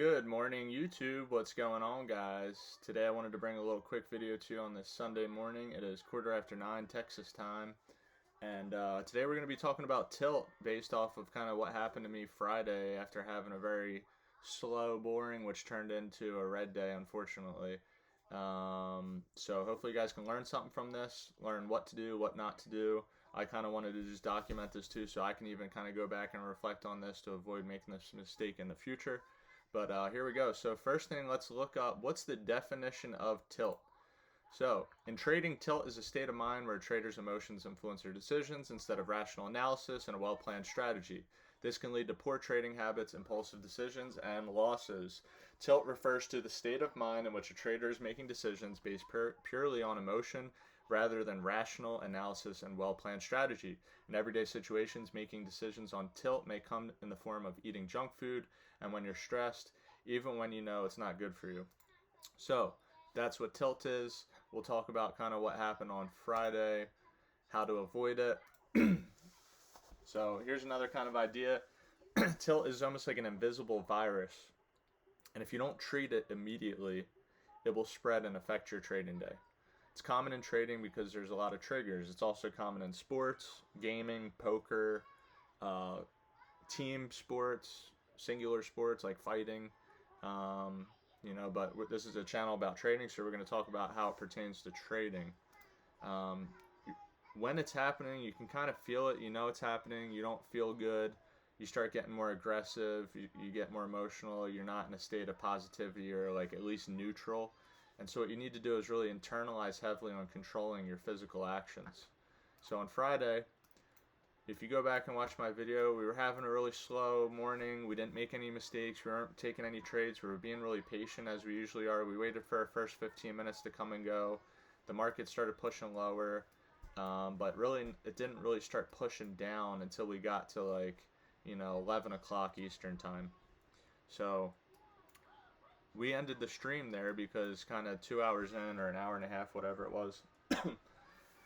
Good morning, YouTube. What's going on, guys? Today I wanted to bring a little quick video to you on this Sunday morning. It is 9:15 Texas time, and today we're going to be talking about tilt based off of kind of what happened to me Friday after having a very slow, boring, which turned into a red day, unfortunately. So hopefully you guys can learn something from this, learn what to do, what not to do. I kind of wanted to just document this too, so I can even kind of go back and reflect on this to avoid making this mistake in the future. But here we go. So first thing, let's look up what's the definition of tilt. So in trading, tilt is a state of mind where a trader's emotions influence their decisions instead of rational analysis and a well-planned strategy. This can lead to poor trading habits, impulsive decisions, and losses. Tilt refers to the state of mind in which a trader is making decisions based purely on emotion rather than rational analysis and well-planned strategy. In everyday situations, making decisions on tilt may come in the form of eating junk food and when you're stressed, even when you know it's not good for you. So that's what tilt is. We'll talk about kind of what happened on Friday, how to avoid it. So here's another kind of idea. Tilt is almost like an invisible virus, and if you don't treat it immediately, it will spread and affect your trading day. It's common in trading because there's a lot of triggers. It's also common in sports, gaming, poker, team sports, singular sports like fighting. But this is a channel about trading, so we're going to talk about how it pertains to trading. When it's happening, you can kind of feel it. You know it's happening. You don't feel good. You start getting more aggressive. You get more emotional. You're not in a state of positivity or like at least neutral. And so what you need to do is really internalize heavily on controlling your physical actions. So on Friday, if you go back and watch my video, we were having a really slow morning. We didn't make any mistakes. We weren't taking any trades. We were being really patient as we usually are. We waited for our first 15 minutes to come and go. The market started pushing lower, but really it didn't really start pushing down until we got to 11 o'clock Eastern time. So we ended the stream there because kind of 2 hours in or an hour and a half, whatever it was,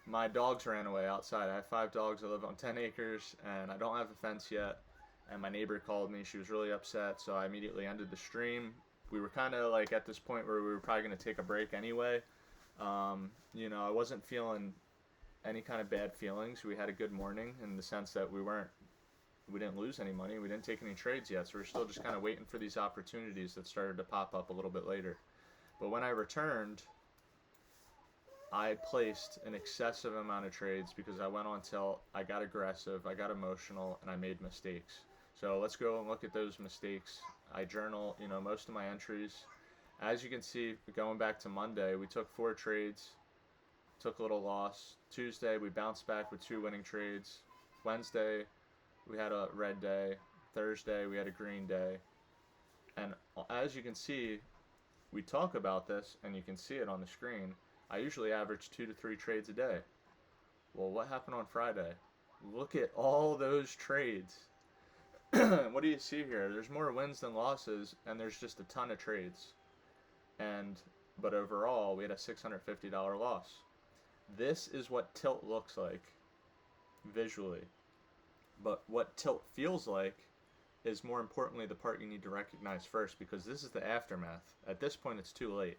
my dogs ran away outside. I have 5 dogs. I live on 10 acres, and I don't have a fence yet. And my neighbor called me. She was really upset, so I immediately ended the stream. We were kind of like at this point where we were probably going to take a break anyway. I wasn't feeling any kind of bad feelings. We had a good morning in the sense that we didn't lose any money. We didn't take any trades yet, so we're still just kind of waiting for these opportunities that started to pop up a little bit later. But when I returned, I placed an excessive amount of trades because I went on tilt, I got aggressive, I got emotional, and I made mistakes. So let's go and look at those mistakes. I journal, most of my entries. As you can see, going back to Monday, we took 4 trades, took a little loss. Tuesday, we bounced back with 2 winning trades. Wednesday, we had a red day. Thursday, we had a green day. And as you can see, we talk about this, and you can see it on the screen. I usually average 2 to 3 trades a day. Well, what happened on Friday? Look at all those trades. What do you see here? There's more wins than losses, and there's just a ton of trades. But overall, we had a $650 loss. This is what tilt looks like visually. But what tilt feels like is more importantly the part you need to recognize first, because this is the aftermath. At this point, it's too late.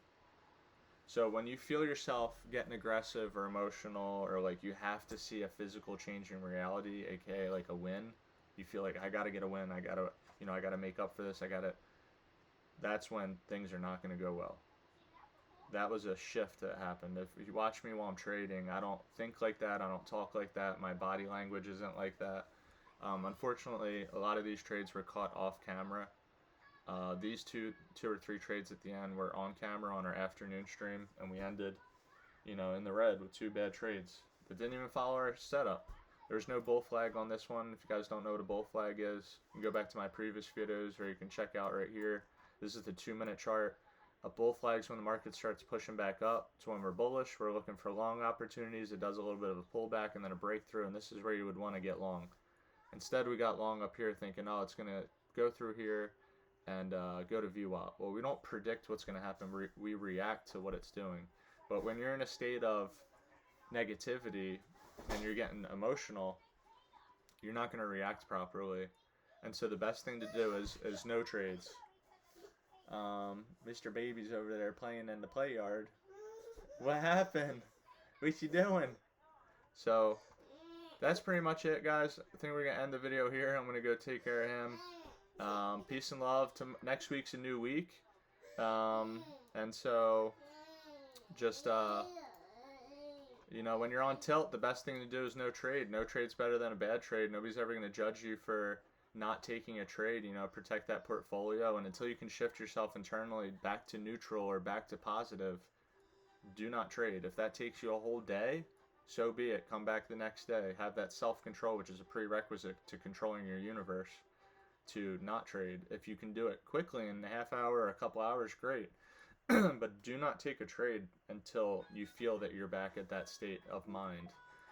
So when you feel yourself getting aggressive or emotional, or like you have to see a physical change in reality, aka like a win, you feel like I gotta get a win, I gotta make up for this, that's when things are not gonna go well. That was a shift that happened. If you watch me while I'm trading, I don't think like that, I don't talk like that, my body language isn't like that. Unfortunately, a lot of these trades were caught off camera. These two or three trades at the end were on camera on our afternoon stream, and we ended, in the red with 2 bad trades that didn't even follow our setup. There's no bull flag on this one. If you guys don't know what a bull flag is, you can go back to my previous videos, or you can check out right here. This is the 2-minute chart. A bull flag's when the market starts pushing back up. It's when we're bullish. We're looking for long opportunities. It does a little bit of a pullback and then a breakthrough, and this is where you would want to get long. Instead, we got long up here thinking, oh, it's going to go through here and go to VWAP. Well, we don't predict what's going to happen. We react to what it's doing. But when you're in a state of negativity and you're getting emotional, you're not going to react properly. And so the best thing to do is no trades. Mr. Baby's over there playing in the play yard. What happened? What you doing? So that's pretty much it, guys. I think we're gonna end the video here. I'm gonna go take care of him. Peace and love. Next week's a new week, and so just you know, when you're on tilt, the best thing to do is no trade. No trade's better than a bad trade. Nobody's ever gonna judge you for not taking a trade. You know, protect that portfolio, and until you can shift yourself internally back to neutral or back to positive, do not trade. If that takes you a whole day, so be it. Come back the next day. Have that self-control, which is a prerequisite to controlling your universe, to not trade. If you can do it quickly in a half hour or a couple hours, great. But do not take a trade until you feel that you're back at that state of mind,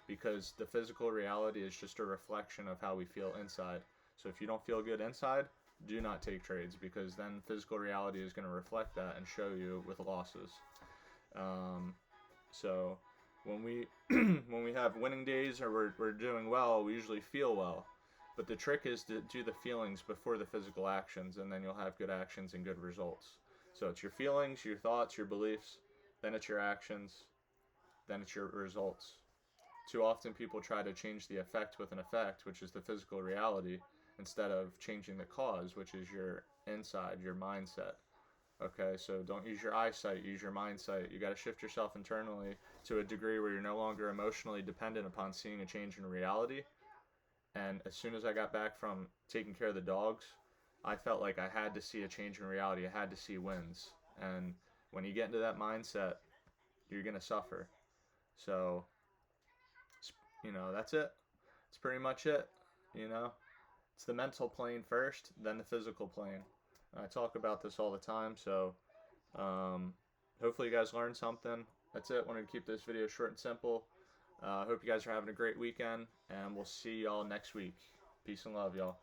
because the physical reality is just a reflection of how we feel inside. So if you don't feel good inside, do not take trades, because then physical reality is going to reflect that and show you with losses. So when we when we have winning days or we're doing well, we usually feel well. But the trick is to do the feelings before the physical actions, and then you'll have good actions and good results. So it's your feelings, your thoughts, your beliefs, then it's your actions, then it's your results. Too often people try to change the effect with an effect, which is the physical reality, instead of changing the cause, which is your inside, your mindset. Okay, so don't use your eyesight, use your mindset. You got to shift yourself internally to a degree where you're no longer emotionally dependent upon seeing a change in reality. And as soon as I got back from taking care of the dogs, I felt like I had to see a change in reality. I had to see wins. And when you get into that mindset, you're going to suffer. So, you know, that's it. It's pretty much it. You know, it's the mental plane first, then the physical plane. I talk about this all the time, so hopefully you guys learned something. That's it. Wanted to keep this video short and simple. Hope you guys are having a great weekend, and we'll see y'all next week. Peace and love, y'all.